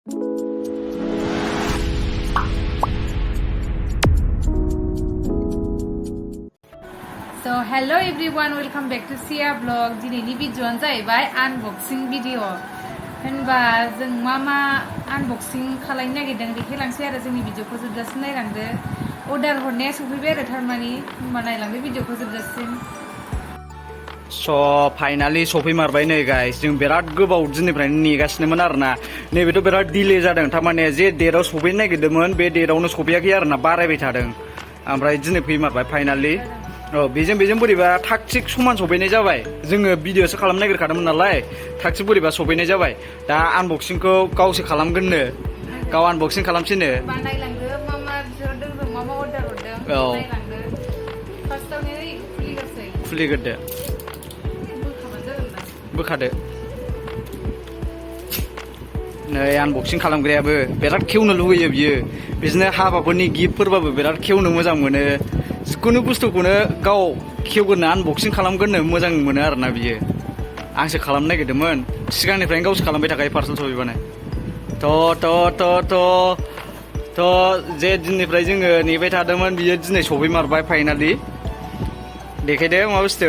So hello everyone, welcome back to Sia Vlog. दिनैनि भिडिअ'आनो जाहैबाय unboxing video'. होनबा जों मा आनबक्सिं खालामनो नागिरदों देखायलांसै आरो जोंनि भिडिअ'खौ जोबजासिम नायलांदो। अर्डार हरनाया सफैबाय आरो थारमानि होनबा नायलांदो भिडिअ'खौ जोबजासिम। फाइनालि सफैमारबाय नै गाइस, जों बिराद गोबाव दिननिफ्रायनो नेगासिनोमोन आरोना। नैबेथ' बिराद डिले जादों, थारमाने जे डेटआव सफैनो नागिरदोंमोन बे डेटआवनो सफैयाखै आरोना, बारायबाय थादों। ओमफ्राय दिनै फैमारबाय फाइनालि। बेजों बोरैबा थाग थिग समान सफैनाय जाबाय। जोङो भिडिअ'सो खालामनो नागिरखादोंमोन नालाय, थाग थिग बोरैबा सफैनाय जाबाय। दा आनबक्सिंखौ गावसो खालामगोननो, गाव आनबक्सिं खालामसिनो। नायलांदो मा बिहरदों, जों मा अर्डार हरदों नायलांदो। फार्स्टआवनो खुलिग्रोदो। बोखादो। नै आनबक्सिं खालामग्रायाबो बिराद खेवनो लुगैयो बियो। बिदिनो हाबाफोरनि गिफ्टफोरबाबो बिराद खेवनो मोजां मोनो। जिखुनु बुस्थुखौनो गाव खेवगोरनो आनबक्सिं खालामगोरनो मोजां मोनो आरोना बियो। आंसो खालामनो नागिरदोंमोन, सिगांनिफ्रायनो गावसो खालामबाय थाखायो पार्सेल सफैबानो। जे दिननिफ्राय जोङो नेबाय थादोंमोन बियो दिनै सफैमारबाय फाइनालि। देखायदो मा बुस्थु।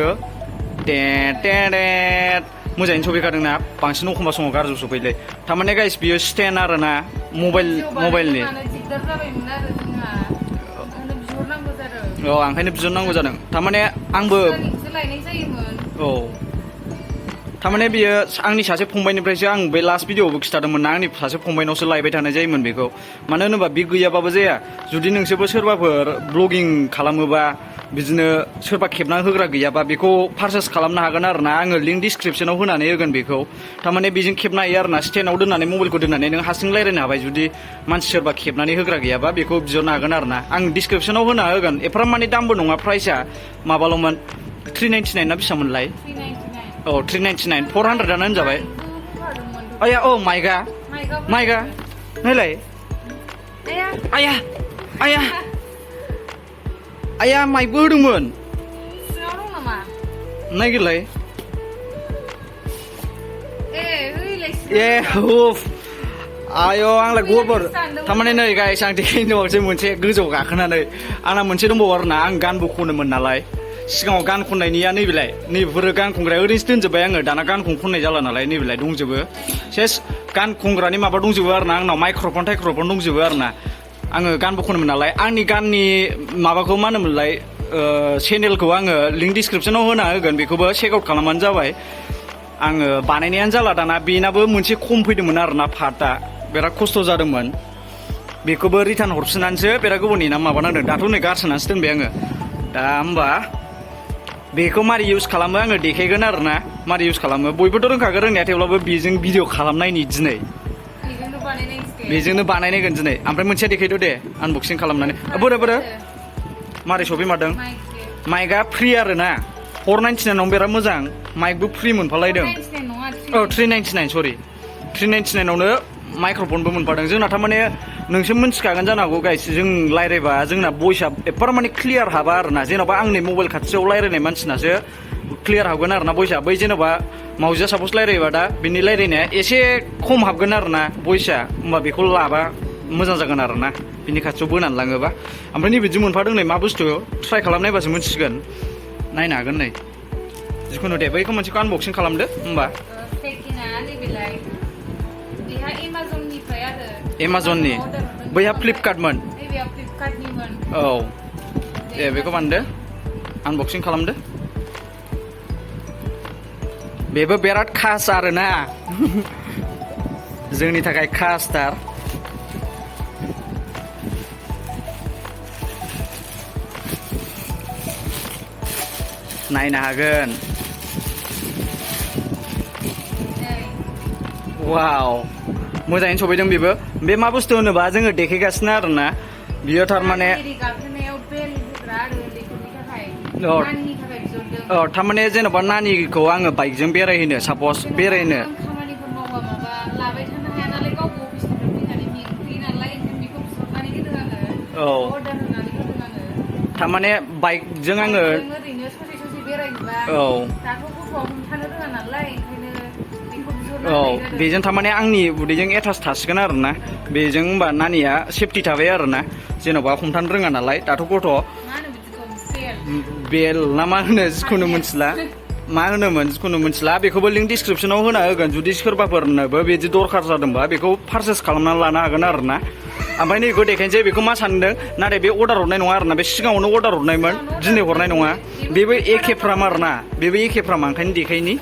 मोजाङैनो सफैखादोंना, बांसिन एखमबा समाव गाज्रि सफैलै। थारमाने गाइस बियो स्टेन्ड आरोना मबाइलनि। ओंखायनो बिहरनांगौ जादों। थारमाने आंबो थारमाने बियो आंनि सासे फंबायनिफ्रायसो, आं बे लास्ट भिडिअ'आवबो खिथादोंमोन ना, आंनि सासे फंबायनावसो लायबाय थानाय जायोमोन बेखौ। मानो होनोबा बे गैयाबाबो जाया। जुदि नोंसोरबो सोरबाफोर ब्लगिं खालामोबा, बिदिनो सोरबा खेबना होग्रा गैयाबा बेखौ पारचेस खालामनो हागोन आरोना। आङो लिंक डिसक्रिपसनाव होनानै होगोन बेखौ। थारमाने बेजों खेबनो हायो आरोना, स्टेन्डआव दोननानै मबाइलखौ दोननानै नों हारसिं रायज्लायनो हाबाय। जुदि मानसि सोरबा खेबनानै होग्रा गैयाबा बेखौ बिहरनो हागोन आरोना। आं डिसक्रिपसनाव होना होगोन। एफाराब माने दामबो नङा, प्राइसआ माबाल'मोन, 399 ना बेसेबांमोनलाय? 399, 400आनो होनजाबाय। आया माइगा नायलाय। आया माइकबो होदोंमोन। नायगिरलाय। आयो आंलाय गबर। थारमाने नै गाइस, आं देखायनोबावसै मोनसे गोजौ गाखोनानै। आंना मोनसे दंबावो आरोना, आं गानबो खनोमोन नालाय। सिगाङाव गान खननायनिया नैबेलाय, नैबेफोरो गान खनग्राया ओरैनोसो दोनजोब्बाय आङो। दाना गानखौ खननाय जाला नालाय, नैबेलाय दंजोबो। सेस गान खनग्रानि माबा दंजोबो आरोना आंनाव, माइक्र'फन दंजोबो आरोना। आङो गानबो खनोमोन नालाय। आंनि गाननि माबाखौ मा होनोमोनलाय, चेनेलखौ आङो लिंक डिसक्रिपसनाव होना होगोन, बेखौबो चेक आउट खालामबानो जाबाय। आङो बानायनायानो जाला दाना। बेनाबो मोनसे खम फैदोंमोन आरोना, पार्टआ बिराद खस्थ' जादोंमोन। बेखौबो रिटार्न हरफिननानैसो बिराद गोबावनि ना माबानांदों। दाथ' नै गारसोनानैसो दोनबाय आङो। दा होमबा बेखौ मारै इउज खालामो आङो देखायगोन आरोना, मारै इउज खालामो। बयबोथ' रोंखागोन रोंनाया, थेवब्लाबो बेजों भिडिअ खालामनायनि दिनै। बेजोंनो बानायनायगोन दिनै। ओमफ्राय मोनसेया देखायद' दे आनबक्सिं खालामनानै। बोरो मारै सफैमारदों। माइकआ फ्रि आरोना, 499 बिराद मोजां। माइकबो फ्रि मोनफालायदों। 399 सरि, 399आवनो माइक्र'फनबो मोनफादों। जोंना थारमाने नोंसोर मिन्थिखागोन जानो हागौ गाइस, जों रायज्लायबा जोंना भइसआ एफाराब माने क्लियार हाबा आरोना। जेन'बा आंनि मबाइल खाथियाव रायज्लायनाय मानसिनासो क्लियार हाबगोन आरोना भइसआ। बै जेन'बा मावजिया सापस रायज्लायोबा दा बिनि रायज्लायनाया एसे खम हाबगोन आरोना भइसआ। होमबा बेखौ लाबा मोजां जागोन आरोना, बिनि खाथियाव बोनानै लाङोबा। ओमफ्राय नैबिदि मोनफादों नै, मा बुस्थु ट्राइ खालामनायबासो मिन्थिसिगोन। नायनो हागोन नै। जिखुनु दे बैखौ मोनसेखौ आनबक्सिं खालामदो होमबा। एमाजननि, बैहा फ्लिपकार्टमोन। औ दे बेखौ बानदो, आनबक्सिं खालामदो। बेबो बिराद खास आरोना, जोंनि थाखाय खासथार। नायनो हागोन। वाव, मोजाङैनो सफैदों बेबो। बे मा बुस्थु होनोबा जोङो देखायगासिनो आरोना, बियो थारमाने थारमाने जेन'बा नानिखौ आङो बाइकजों बेरायहैनो, सापस बेरायनो। औ थारमाने बाइकजों आङो औ औ बेजों थारमाने आंनि उदैजों एटाच थासिगोन आरो ना बेजों होमबा नानिया सेफटि थाबाय आरो ना जेन'बा हमथानो रोङा नालाय दाथ' गथ' बेल ना मा होनो जिखुनु मोनथिला मा होनोमोन जिखुनु मोनथिला बेखौबो लिंक डिसक्रिपसनाव होना होगोन जुदि सोरबाफोरनोबो बिदि दरखार जादोंबा बेखौ पारचेस खालामनानै लानो हागोन आरो ना ओमफ्राय नैखौ देखायनोसै बेखौ मा सानदों नाथाय बे अर्डार हरनाय नङा आरो ना बे सिगाङावनो अर्डार हरनायमोन दिनै हरनाय नङा बेबो एखेफ्राम आरो ना बेबो एखेफ्राम ओंखायनो देखायनि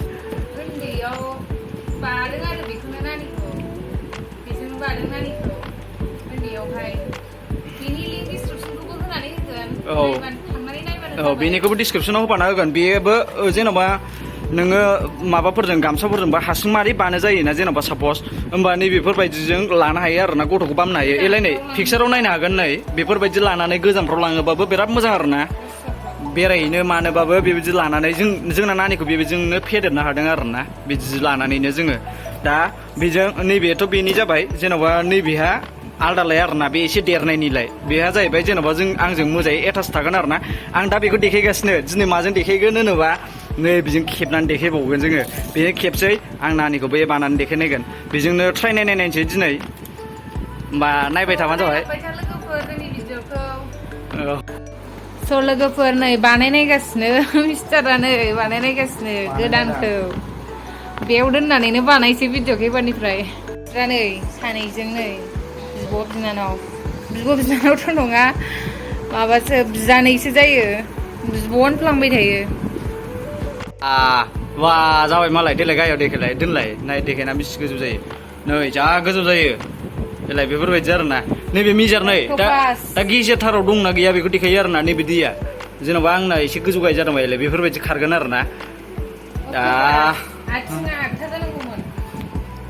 औ बेनिखौबो डिसक्रिपसनाव होफाना होगोन बेबो जेन'बा नोङो माबाफोरजों गामसाफोरजोंबा हारसिं मारै बानो जायोना जेन'बा सापस होमबा नैबेफोरबायदिजों लानो हायो आरो ना गथ'खौ बामनो हायो एलाय नै पिक्साराव नायनो हागोन नै बेफोरबायदि लानानै गोजानफ्राव लाङोबाबो बिराद मोजां आरो ना बेरायहैनो मानोबाबो बेबायदि लानानै जोंना नानिखौ बेबायदिजोंनो फेदेरनो हादों आरो ना बिदि लानानैनो जोङो दा बेजों नैबेथ' बेनि जाबाय जेन'बा नैबेहा आलदालाय आरो ना बे एसे देरनायनिलाय बेहा जाहैबाय जेन'बा आंजों मोजाङै एटाच थागोन आरो ना आं दा बेखौ देखायगासिनो दिनै माजों देखायगोन होनोबा नै बेजों खेबनानै देखायबावगोन जोङो बेजों खेबसै आं नानिखौबो बानानै देखायनायगोन बेजोंनो ट्राइ नायनायसै दिनै होमबा नायबाय थाबानो जाबाय स' लोगोफोर नै बानायनायगासिनो मिस्टारा नै बानायनायगासिनो गोदानखौ बेयाव दोननानैनो बानायसै भिडिअ'खौ एबारनिफ्राय दा नै सानैजों नै बिब' बिनानावथ' नङा माबासो बिजानैसो जायो बिब' होनफ्लांबाय थायो वा जाबाय मालाय देलाय गाहायाव देखायलाय दोनलाय नाय देखायना बेसे गोजौ जायो नै जा गोजौ जायो देलाय बेफोरबायदि आरो ना नैबे मिजार नै दा गेजेरथाराव दंना गैया बेखौ देखायो आरो ना नैबे दैया जेन'बा आंना एसे गोजौ गाहाय जादों बायलाय बेफोरबायदि खारगोन आरो ना दा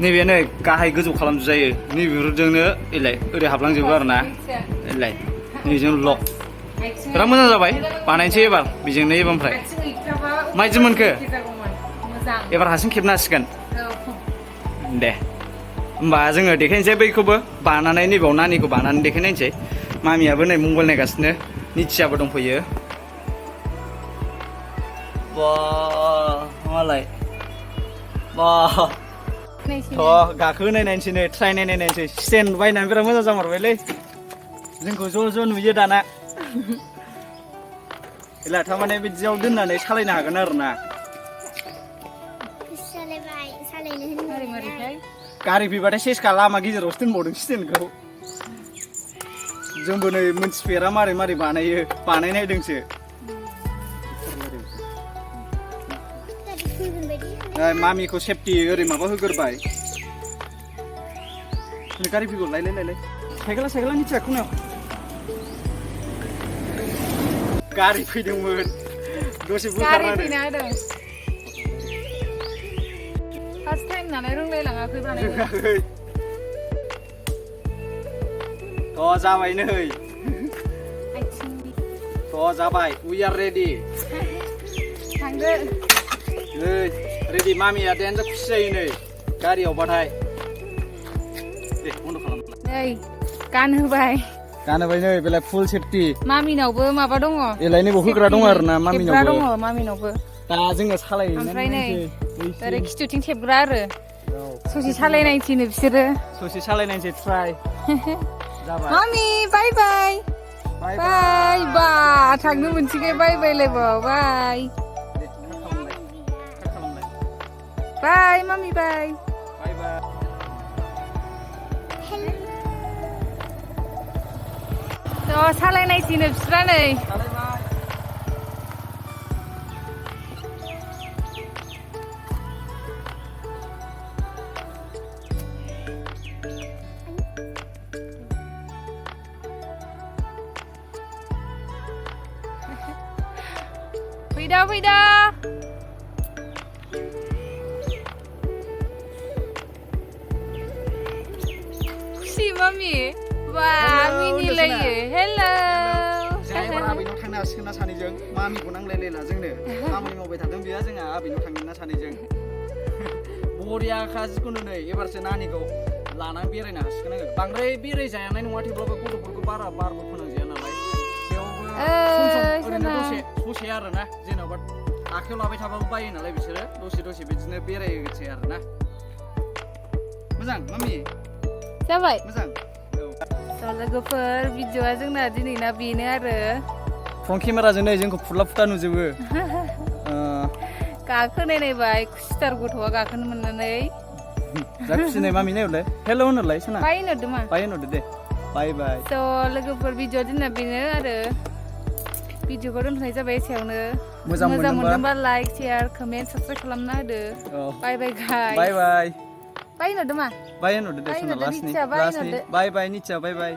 नैबे नै गाहाय गोजौ खालामजायो नैबेफोरजोंनो एलाय ओरै हाबलांजोबो आरो ना एलाय नैजों लक बिराद मोजां जाबाय बानायनोसै एबार बेजोंनो एबारनिफ्राय माइदि मोनखो एबार हारसिं खेबनो हासिगोन दे होमबा जोङो देखायनोसै बैखौबो बानानै नैबाव नानिखौ बानानै देखायनायसै मामियाबो नै मबाइल नायगासिनो निथियाबो दंफैयो बा मालाय बा थ' गाखो नायनायसै नै ट्राइ नायनायसै स्टेन्ड बायनानै बिराद मोजां जामारबायलै जोंखौ ज' ज' नुयो दाना एला थारमाने बिदियाव दोननानै सालायनो हागोन आरो ना गारि फैबाथाय सेसखा लामा गेजेरावसो दोनबावदों स्टेन्डखौ जोंबो नै मोनथिफेरा मारै मारै बानायो बानायनायदोंसो मामिखौ सेफटि ओरै माबा होगोरबाय गारि फैगौ लायलाय साइकेला निथिया खनायाव गारि फैदोंमोन दसे बुखारनानै फार्स्ट टाइम नालाय रोंलायलाङाखै बानायनो थ' जाबाय नै थ' जाबाय वी आर रेडि थांदो नै रेडि मामिया देनजार खुसि जायो नै गारियावबाथाय दे बन्द खालाम नै गानहोबाय नै बेलाय फुल सेफटि मामिनावबो माबा दङ एलाय नैबाव होग्रा दङ आरो ना मामिनावबो दा जोङो सालायो ओमफ्राय नै ओरै खिथुथिं थेबग्रा आरो ससे सालायनायसैनो बिसोरो ससे सालायनायसै ट्राइ जाबाय मामि बाय बाय बाय बा थांनो मोनसिगोन बाय बायलायबाव बाय बाय मामि बाय बाय बाय थ' सालायनायसैनो बिसोरा नै फैदा खुसि मामि बा मिनिलायो हेलौ एबार आबैनाव थांनो हासिगोन ना सानैजों मामिखौ नांलायलायला जोंनो खामानि मावबाय थादों बेहा जोंहा आबैनाव थांगोन ना सानैजों बरियाखा जिखुनु नै एबारसो नानिखौ लानानै बेरायनो हासिगोन आङो बांद्राय बेराय जायानाय नङा थेवब्लाबो गथ'फोरखौ बारा बारबो फोनांजाया नालाय बेयावबो ओरैनो दसे आरो ना जेन'बा आखायाव लाबाय थाबाबो बायो नालाय बिसोरो दसे बिदिनो बेरायसै आरो ना मोजां मामि जाबाय मोजां स' लोगोफोर भिडिअ'आ जोंना दिनैना बेनो आरो फ्रन्ट केमेराजों नै जोंखौ फुरला फुथा नुजोबो गाखोनाय नायबाय खुसिथार गथ'आ गाखोनो मोननानै जा खुसिनाय मामि नायहरलाय हेल' होनहरलाय सना बाय होनहरदो मा बाय होनहरदो दे बाय बाय स' लोगोफोर भिडिअ जोंना बेनो आरो भिडिअखौ दोनथ'नाय जाबाय एसेयावनो मोजां मोनदोंबा लाइक शेयार कमेन्ट साबस्क्राइब खालामना होदो बाय बाय गाइस बाय बाय बाय होनहरदो मा बाय होनहरदो दे सना लास्टनि बाय बाय नित्या बाय बाय